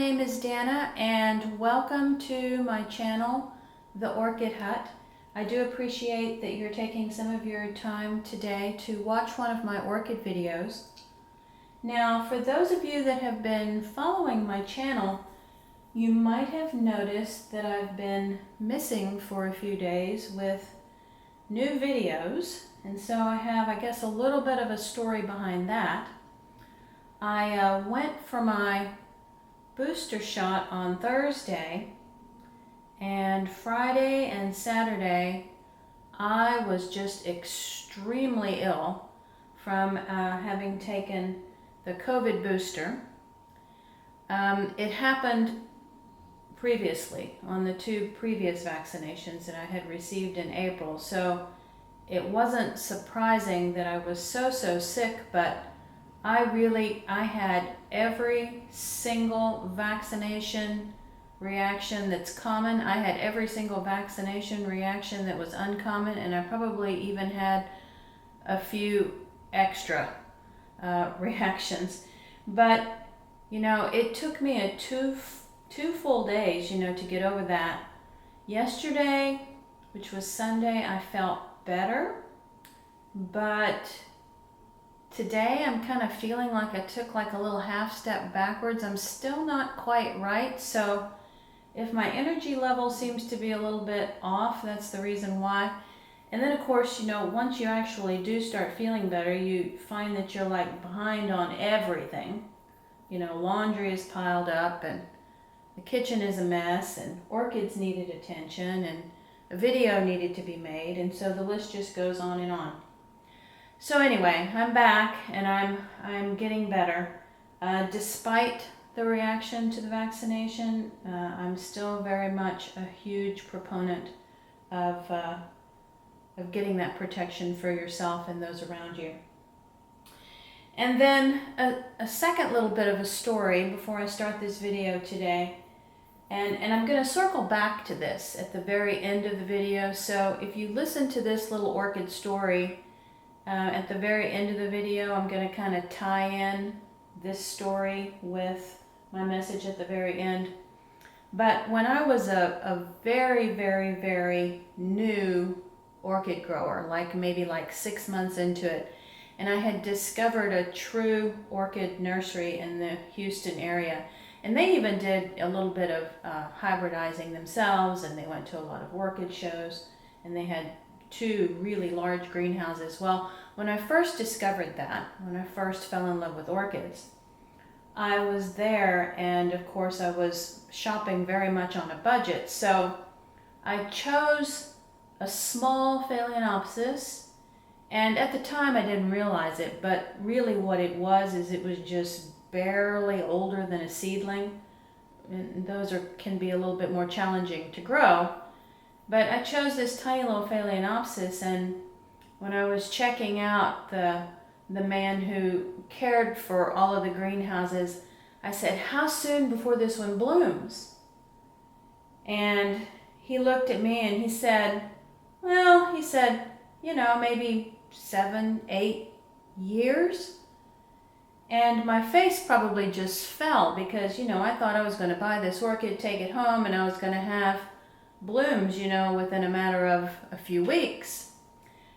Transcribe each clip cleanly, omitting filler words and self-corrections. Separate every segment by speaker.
Speaker 1: name is Dana and welcome to my channel, The Orchid Hut. I do appreciate that you're taking some of your time today to watch one of my orchid videos. Now, for those of you that have been following my channel, you might have noticed that I've been missing for a few days with new videos, and so I have, I guess, a little bit of a story behind that. I went for my booster shot on Thursday, and Friday and Saturday I was just extremely ill from having taken the COVID booster. It happened previously on the 2 previous vaccinations that I had received in April, so it wasn't surprising that I was so sick, but I had every single vaccination reaction that's common. I had every single vaccination reaction that was uncommon, and I probably even had a few extra reactions. But, you know, it took me two full days, to get over that. Yesterday, which was Sunday, I felt better, but today I'm kind of feeling like I took like a little half step backwards. I'm still not quite right, so if my energy level seems to be a little bit off, that's the reason why. And then of course, once you actually do start feeling better, you find that you're like behind on everything. Laundry is piled up, and the kitchen is a mess, and orchids needed attention, and a video needed to be made, and so the list just goes on and on. So anyway, I'm back and I'm getting better. Despite the reaction to the vaccination, I'm still very much a huge proponent of getting that protection for yourself and those around you. And then a second little bit of a story before I start this video today. And I'm going to circle back to this at the very end of the video. So if you listen to this little orchid story, at the very end of the video, I'm going to kind of tie in this story with my message at the very end. But when I was a very new orchid grower, maybe 6 months into it, and I had discovered a true orchid nursery in the Houston area, and they even did a little bit of hybridizing themselves, and they went to a lot of orchid shows, and they had 2 really large greenhouses. Well, when I first discovered that, when I first fell in love with orchids, I was there, and of course I was shopping very much on a budget, so I chose a small Phalaenopsis, and at the time I didn't realize it, but really what it was is it was just barely older than a seedling, and those can be a little bit more challenging to grow. But I chose this tiny little Phalaenopsis, and when I was checking out the man who cared for all of the greenhouses, I said, "How soon before this one blooms?" And he looked at me and he said, "Well," he said, "maybe 7-8 years." And my face probably just fell because, I thought I was going to buy this orchid, take it home, and I was going to have blooms, within a matter of a few weeks.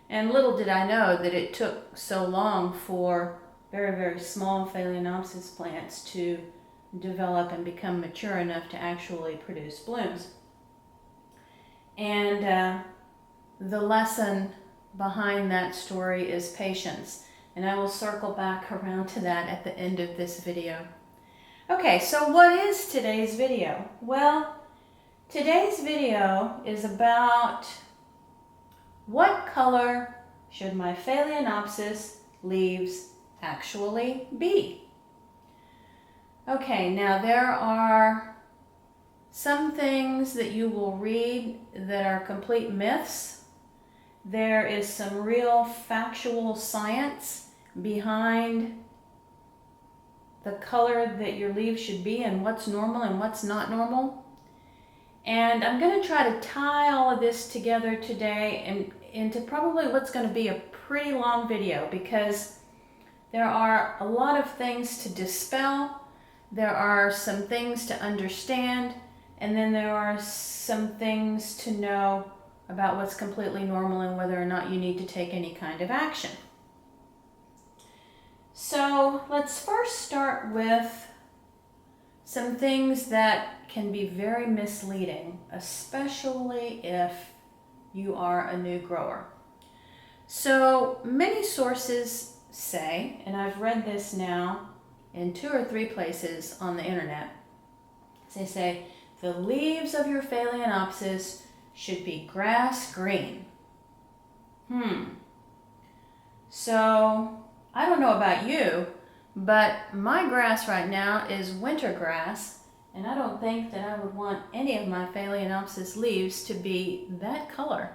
Speaker 1: And little did I know that it took so long for very small Phalaenopsis plants to develop and become mature enough to actually produce blooms. And the lesson behind that story is patience. And I will circle back around to that at the end of this video. Okay, so what is today's video? Well, today's video is about what color should my Phalaenopsis leaves actually be? Okay, now there are some things that you will read that are complete myths. There is some real factual science behind the color that your leaves should be and what's normal and what's not normal. And I'm going to try to tie all of this together today and into probably what's going to be a pretty long video, because there are a lot of things to dispel there are some things to understand, and then there are some things to know about what's completely normal and whether or not you need to take any kind of action. So let's first start with some things that can be very misleading, especially if you are a new grower. So many sources say, and I've read this now in 2 or 3 places on the internet, they say the leaves of your Phalaenopsis should be grass green. So I don't know about you, but my grass right now is winter grass, and I don't think that I would want any of my Phalaenopsis leaves to be that color.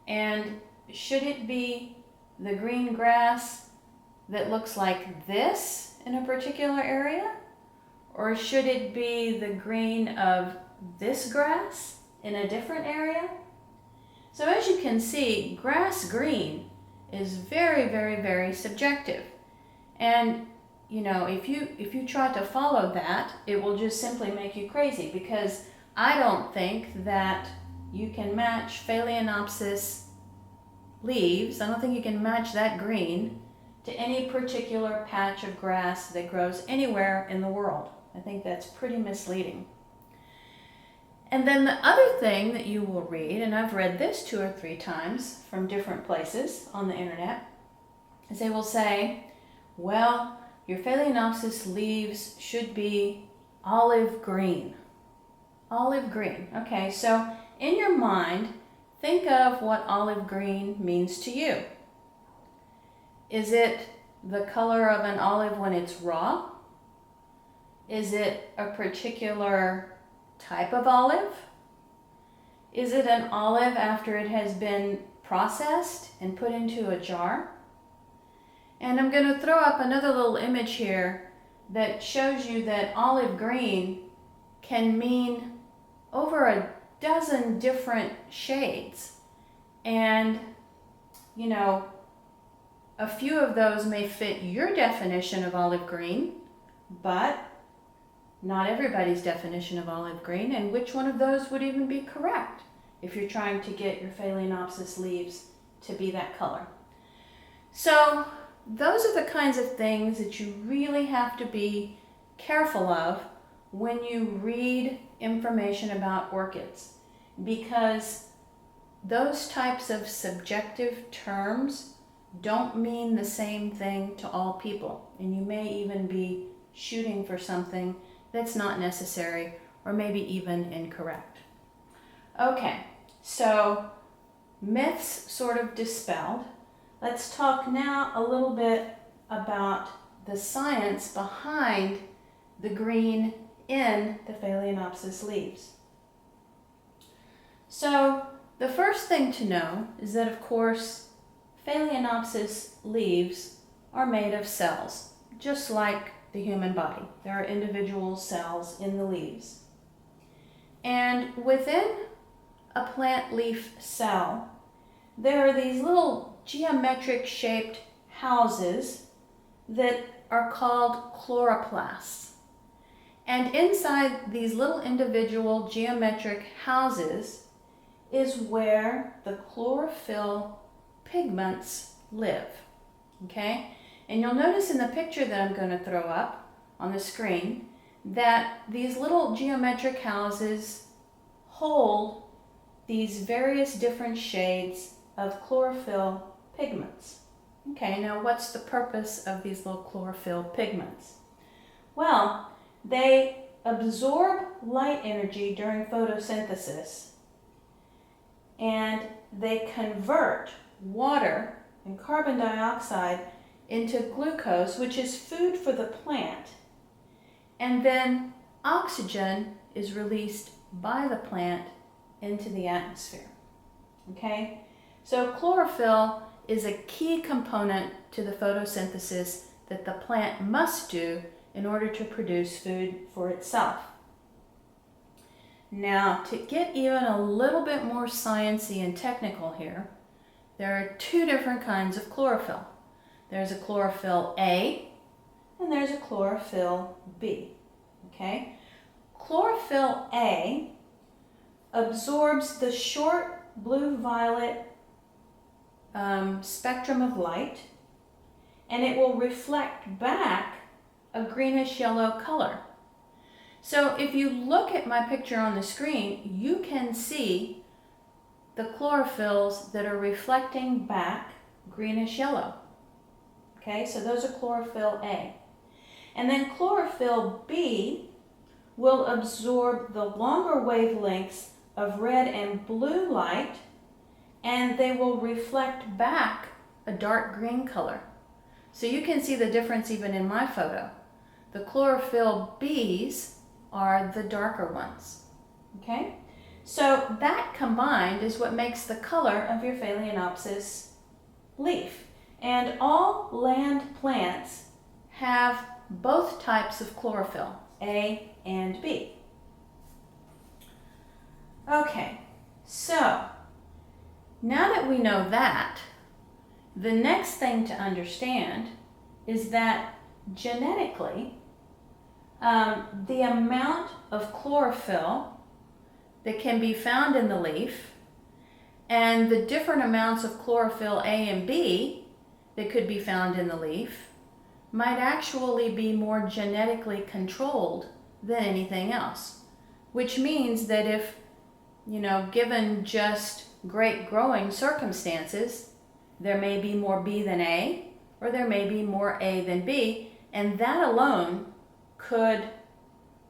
Speaker 1: And should it be the green grass that looks like this in a particular area? Or should it be the green of this grass in a different area? So as you can see, grass green is very, very, very subjective. And you know, if you try to follow that, it will just simply make you crazy, because I don't think that you can match Phalaenopsis leaves. I don't think you can match that green to any particular patch of grass that grows anywhere in the world. I think that's pretty misleading. And then the other thing that you will read, and I've read this 2 or 3 times from different places on the internet, is they will say, well, your Phalaenopsis leaves should be olive green. Olive green. Okay, so in your mind, think of what olive green means to you. Is it the color of an olive when it's raw? Is it a particular type of olive? Is it an olive after it has been processed and put into a jar? And I'm going to throw up another little image here that shows you that olive green can mean over a dozen different shades. And, you know, a few of those may fit your definition of olive green, but not everybody's definition of olive green. And which one of those would even be correct if you're trying to get your Phalaenopsis leaves to be that color? So those are the kinds of things that you really have to be careful of when you read information about orchids, because those types of subjective terms don't mean the same thing to all people, and you may even be shooting for something that's not necessary or maybe even incorrect. Okay, so myths sort of dispelled. Let's talk now a little bit about the science behind the green in the Phalaenopsis leaves. So the first thing to know is that, of course, Phalaenopsis leaves are made of cells, just like the human body. There are individual cells in the leaves. And within a plant leaf cell, there are these little geometric shaped houses that are called chloroplasts. And inside these little individual geometric houses is where the chlorophyll pigments live. Okay? And you'll notice in the picture that I'm going to throw up on the screen that these little geometric houses hold these various different shades of chlorophyll pigments. Okay, now what's the purpose of these little chlorophyll pigments? Well, they absorb light energy during photosynthesis, and they convert water and carbon dioxide into glucose, which is food for the plant, and then oxygen is released by the plant into the atmosphere. Okay? So chlorophyll is a key component to the photosynthesis that the plant must do in order to produce food for itself. Now, to get even a little bit more sciencey and technical here, there are 2 different kinds of chlorophyll. There's a chlorophyll A and there's a chlorophyll B. okay? Chlorophyll A absorbs the short blue-violet spectrum of light, and it will reflect back a greenish-yellow color. So if you look at my picture on the screen, you can see the chlorophylls that are reflecting back greenish-yellow. Okay, so those are chlorophyll A. And then chlorophyll B will absorb the longer wavelengths of red and blue light, and they will reflect back a dark green color. So you can see the difference even in my photo. The chlorophyll Bs are the darker ones. Okay? So that combined is what makes the color of your Phalaenopsis leaf. And all land plants have both types of chlorophyll, A and B. Okay, so now that we know that, the next thing to understand is that genetically, the amount of chlorophyll that can be found in the leaf and the different amounts of chlorophyll A and B that could be found in the leaf might actually be more genetically controlled than anything else, which means that if, given just great growing circumstances, there may be more B than A, or there may be more A than B, and that alone could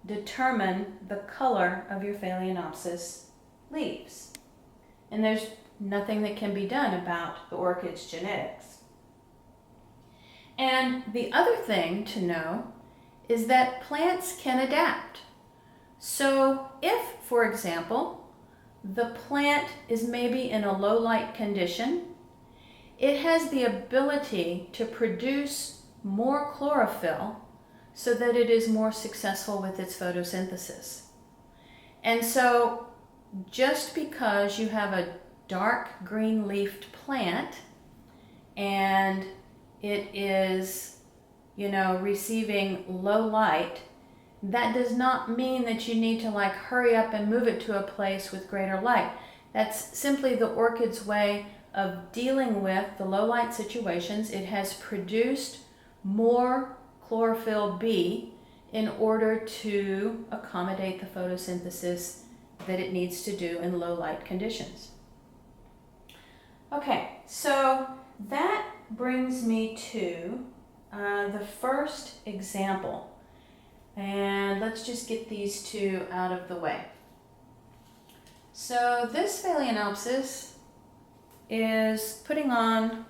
Speaker 1: determine the color of your Phalaenopsis leaves. And there's nothing that can be done about the orchid's genetics. And the other thing to know is that plants can adapt. So if, for example, the plant is maybe in a low light condition, it has the ability to produce more chlorophyll so that it is more successful with its photosynthesis. And so just because you have a dark green leafed plant and it is, receiving low light, that does not mean that you need to hurry up and move it to a place with greater light. That's simply the orchid's way of dealing with the low light situations. It has produced more chlorophyll B in order to accommodate the photosynthesis that it needs to do in low light conditions. Okay, so that brings me to the first example. And let's just get these two out of the way. So this Phalaenopsis is putting on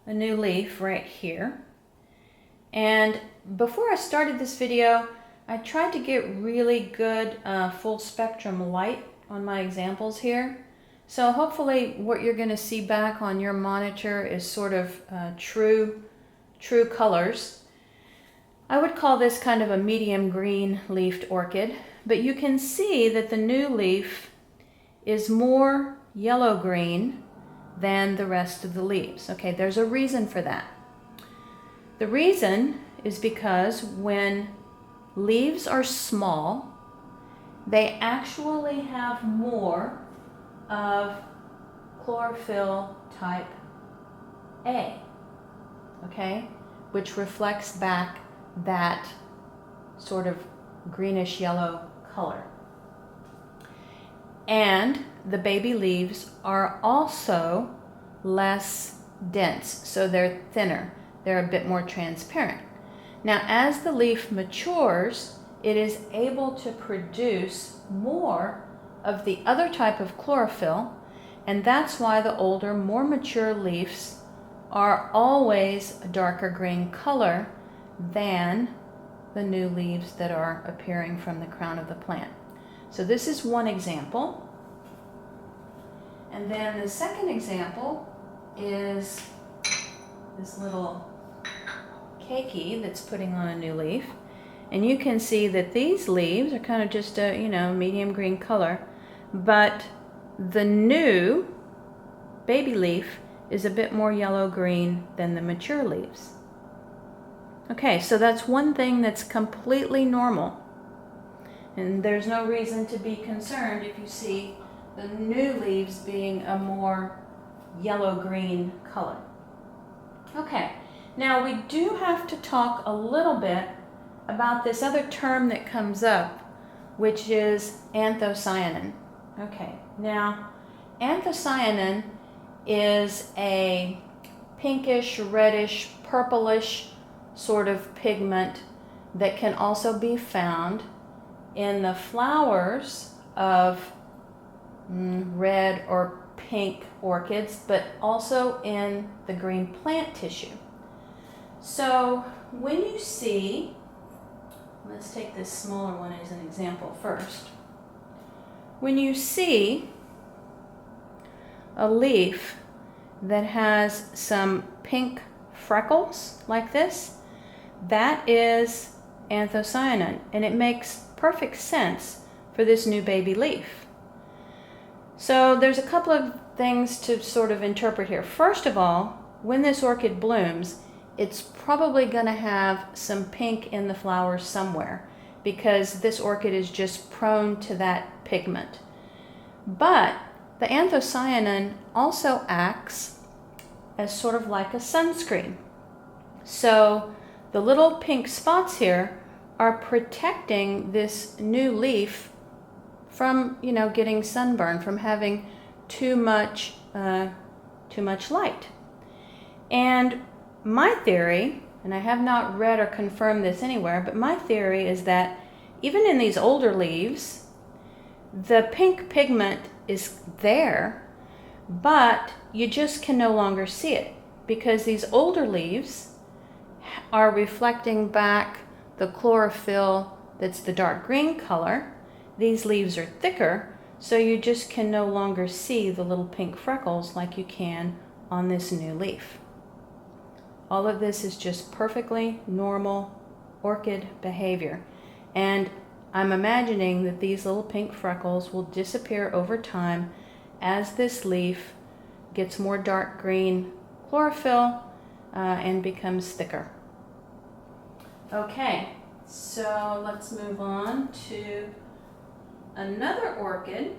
Speaker 1: a new leaf right here. And before I started this video, I tried to get really good full spectrum light on my examples here. So hopefully what you're going to see back on your monitor is sort of true colors. I would call this kind of a medium green leafed orchid, but you can see that the new leaf is more yellow-green than the rest of the leaves. Okay, there's a reason for that. The reason is because when leaves are small, they actually have more of chlorophyll type A, okay, which reflects back that sort of greenish yellow color. And the baby leaves are also less dense, so they're thinner. They're a bit more transparent. Now, as the leaf matures, it is able to produce more of the other type of chlorophyll, and that's why the older, more mature leaves are always a darker green color than the new leaves that are appearing from the crown of the plant. So this is one example. And then the second example is this little keiki that's putting on a new leaf. And you can see that these leaves are kind of just a, medium green color, but the new baby leaf is a bit more yellow-green than the mature leaves. Okay, so that's one thing that's completely normal. And there's no reason to be concerned if you see the new leaves being a more yellow-green color. Okay, now we do have to talk a little bit about this other term that comes up, which is anthocyanin. Okay, now anthocyanin is a pinkish, reddish, purplish sort of pigment that can also be found in the flowers of red or pink orchids, but also in the green plant tissue. So when you see, let's take this smaller one as an example first. When you see a leaf that has some pink freckles like this, that is anthocyanin, and it makes perfect sense for this new baby leaf. So there's a couple of things to sort of interpret here. First of all, when this orchid blooms, it's probably going to have some pink in the flowers somewhere because this orchid is just prone to that pigment. But the anthocyanin also acts as sort of like a sunscreen. So the little pink spots here are protecting this new leaf from, getting sunburn, from having too much light. And my theory, and I have not read or confirmed this anywhere, but my theory is that even in these older leaves, the pink pigment is there, but you just can no longer see it because these older leaves are reflecting back the chlorophyll that's the dark green color. These leaves are thicker, so you just can no longer see the little pink freckles like you can on this new leaf. All of this is just perfectly normal orchid behavior. And I'm imagining that these little pink freckles will disappear over time as this leaf gets more dark green chlorophyll and becomes thicker. Okay, so let's move on to another orchid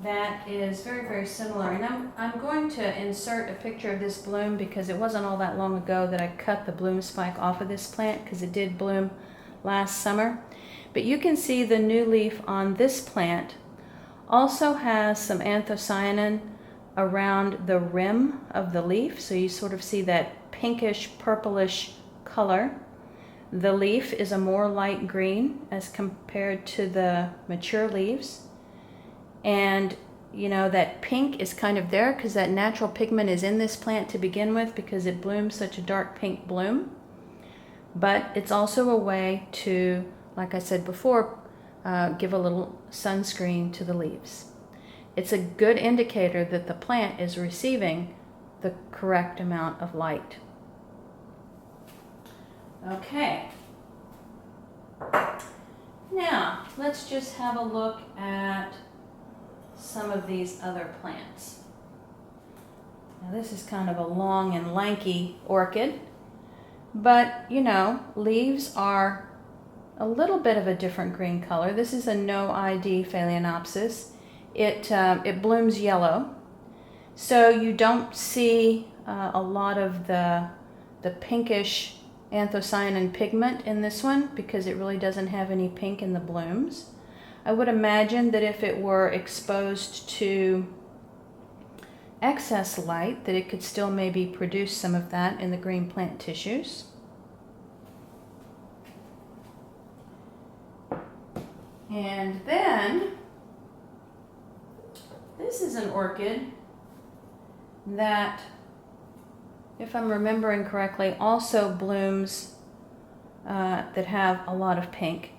Speaker 1: that is very, very similar. And I'm going to insert a picture of this bloom because it wasn't all that long ago that I cut the bloom spike off of this plant because it did bloom last summer. But you can see the new leaf on this plant also has some anthocyanin around the rim of the leaf. So you sort of see that pinkish, purplish color. The leaf is a more light green as compared to the mature leaves. And that pink is kind of there because that natural pigment is in this plant to begin with because it blooms such a dark pink bloom. But it's also a way to, like I said before, give a little sunscreen to the leaves. It's a good indicator that the plant is receiving the correct amount of light. Okay. Now, let's just have a look at some of these other plants. Now, this is kind of a long and lanky orchid, but leaves are a little bit of a different green color. This is a no ID Phalaenopsis. It blooms yellow, so you don't see a lot of the pinkish anthocyanin pigment in this one because it really doesn't have any pink in the blooms. I would imagine that if it were exposed to excess light, that it could still maybe produce some of that in the green plant tissues. And then, this is an orchid that, if I'm remembering correctly, also blooms that have a lot of pink.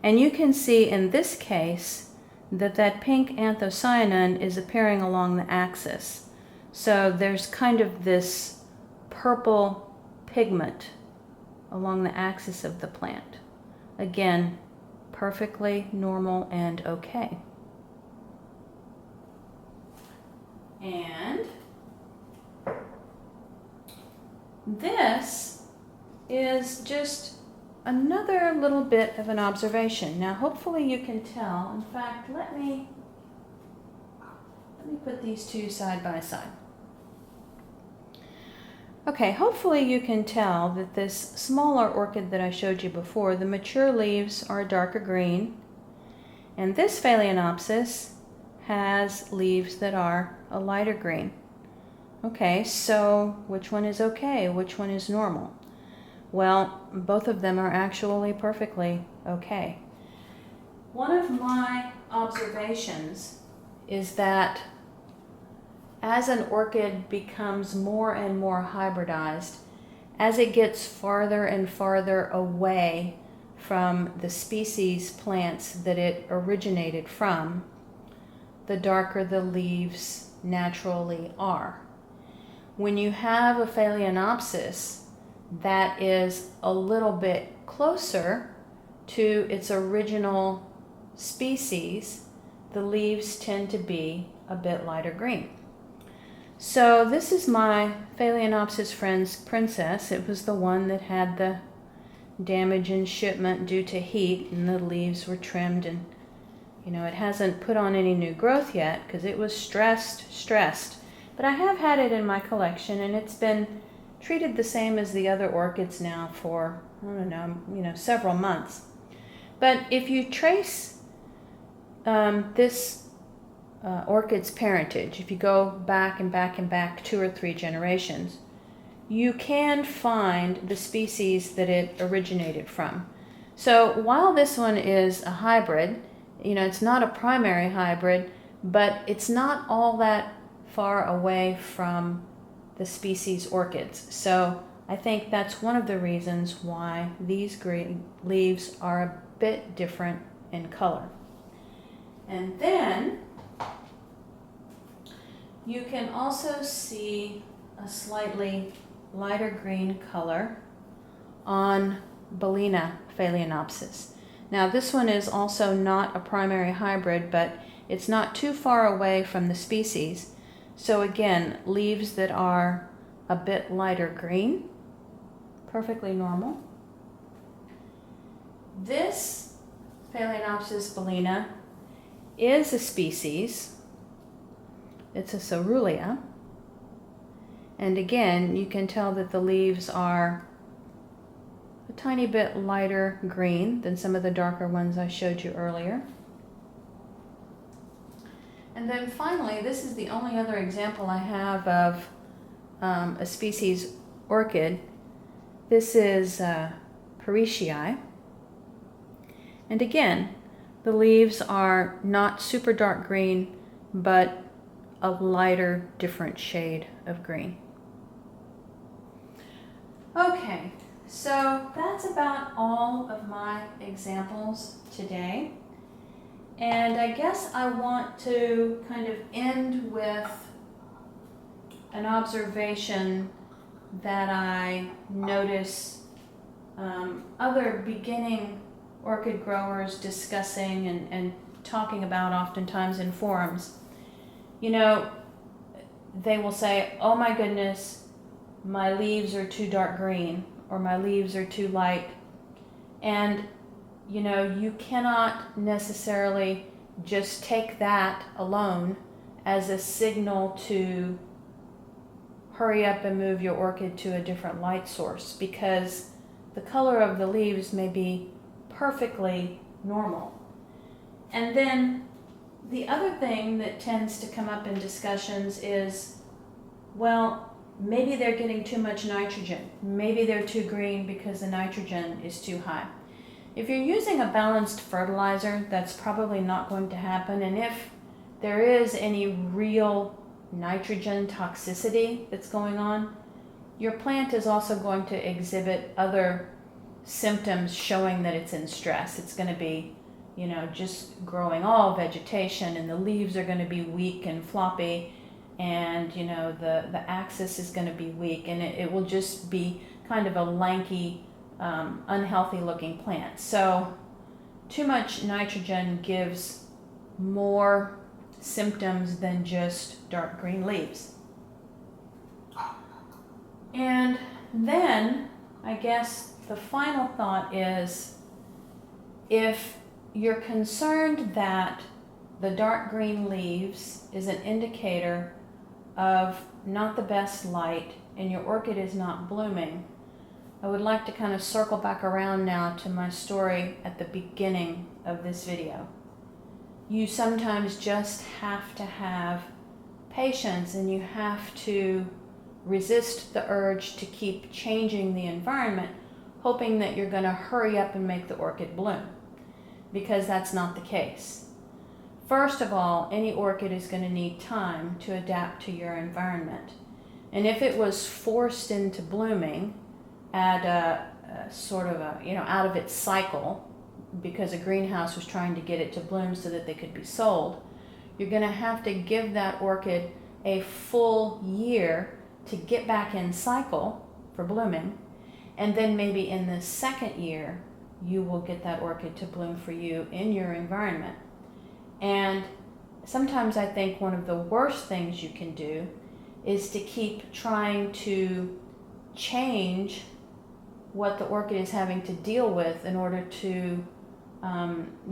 Speaker 1: And you can see in this case that pink anthocyanin is appearing along the axis. So there's kind of this purple pigment along the axis of the plant. Again, perfectly normal and okay. And this is just another little bit of an observation. Now hopefully you can tell. In fact, let me put these two side by side. Okay, hopefully you can tell that this smaller orchid that I showed you before, the mature leaves are a darker green, and this Phalaenopsis has leaves that are a lighter green. Okay, so which one is okay? Which one is normal? Well, both of them are actually perfectly okay. One of my observations is that as an orchid becomes more and more hybridized, as it gets farther and farther away from the species plants that it originated from, the darker the leaves naturally are. When you have a Phalaenopsis that is a little bit closer to its original species, the leaves tend to be a bit lighter green. So this is my Phalaenopsis friend's princess. It was the one that had the damage in shipment due to heat, and the leaves were trimmed, and it hasn't put on any new growth yet because it was stressed. But I have had it in my collection, and it's been treated the same as the other orchids now for, I don't know, several months. But if you trace this orchid's parentage, if you go back and back and back 2 or 3 generations, you can find the species that it originated from. So while this one is a hybrid, it's not a primary hybrid, but it's not all that far away from the species orchids. So I think that's one of the reasons why these green leaves are a bit different in color. And then you can also see a slightly lighter green color on Bellina Phalaenopsis. Now this one is also not a primary hybrid, but it's not too far away from the species. So again, leaves that are a bit lighter green, perfectly normal. This Phalaenopsis Bellina is a species. It's a Cerulean. And again, you can tell that the leaves are a tiny bit lighter green than some of the darker ones I showed you earlier. And then finally, this is the only other example I have of a species orchid. This is Parishii. And again, the leaves are not super dark green, but a lighter, different shade of green. Okay, so that's about all of my examples today. And I guess I want to kind of end with an observation that I notice other beginning orchid growers discussing and talking about oftentimes in forums. They will say, oh my goodness, my leaves are too dark green, or my leaves are too light. And you cannot necessarily just take that alone as a signal to hurry up and move your orchid to a different light source, because the color of the leaves may be perfectly normal. And then the other thing that tends to come up in discussions is, well, maybe they're getting too much nitrogen. Maybe they're too green because the nitrogen is too high. If you're using a balanced fertilizer, that's probably not going to happen. And if there is any real nitrogen toxicity that's going on, your plant is also going to exhibit other symptoms showing that it's in stress. It's going to be, just growing all vegetation, and the leaves are going to be weak and floppy, and, the axis is going to be weak, and it will just be kind of a lanky, unhealthy looking plant. So too much nitrogen gives more symptoms than just dark green leaves. And then I guess the final thought is, if you're concerned that the dark green leaves is an indicator of not the best light and your orchid is not blooming, I would like to kind of circle back around now to my story at the beginning of this video. You sometimes just have to have patience, and you have to resist the urge to keep changing the environment, hoping that you're going to hurry up and make the orchid bloom, because that's not the case. First of all, any orchid is going to need time to adapt to your environment. And if it was forced into blooming at a sort of out of its cycle, because a greenhouse was trying to get it to bloom so that they could be sold, you're going to have to give that orchid a full year to get back in cycle for blooming. And then maybe in the second year, you will get that orchid to bloom for you in your environment. And sometimes I think one of the worst things you can do is to keep trying to change what the orchid is having to deal with in order to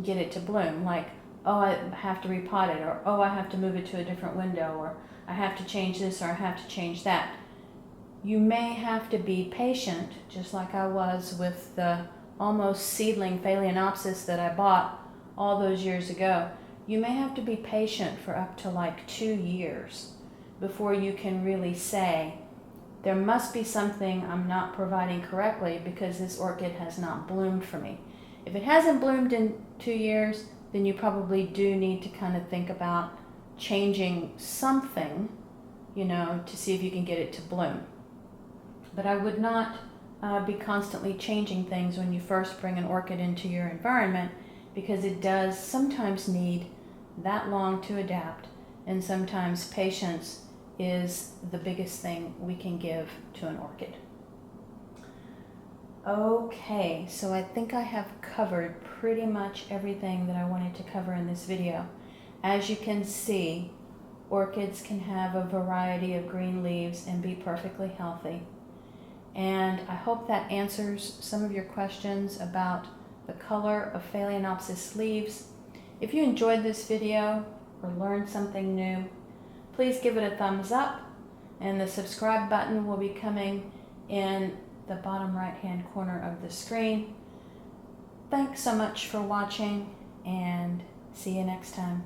Speaker 1: get it to bloom. Like, oh, I have to repot it, or oh, I have to move it to a different window, or I have to change this, or I have to change that. You may have to be patient, just like I was with the almost seedling Phalaenopsis that I bought all those years ago. You may have to be patient for up to like 2 years before you can really say, there must be something I'm not providing correctly because this orchid has not bloomed for me. If it hasn't bloomed in 2 years, then you probably do need to kind of think about changing something, to see if you can get it to bloom. But I would not be constantly changing things when you first bring an orchid into your environment, because it does sometimes need that long to adapt, and sometimes patience is the biggest thing we can give to an orchid. Okay, so I think I have covered pretty much everything that I wanted to cover in this video. As you can see, orchids can have a variety of green leaves and be perfectly healthy. And I hope that answers some of your questions about the color of Phalaenopsis leaves. If you enjoyed this video or learned something new, please give it a thumbs up, and the subscribe button will be coming in the bottom right-hand corner of the screen. Thanks so much for watching, and see you next time.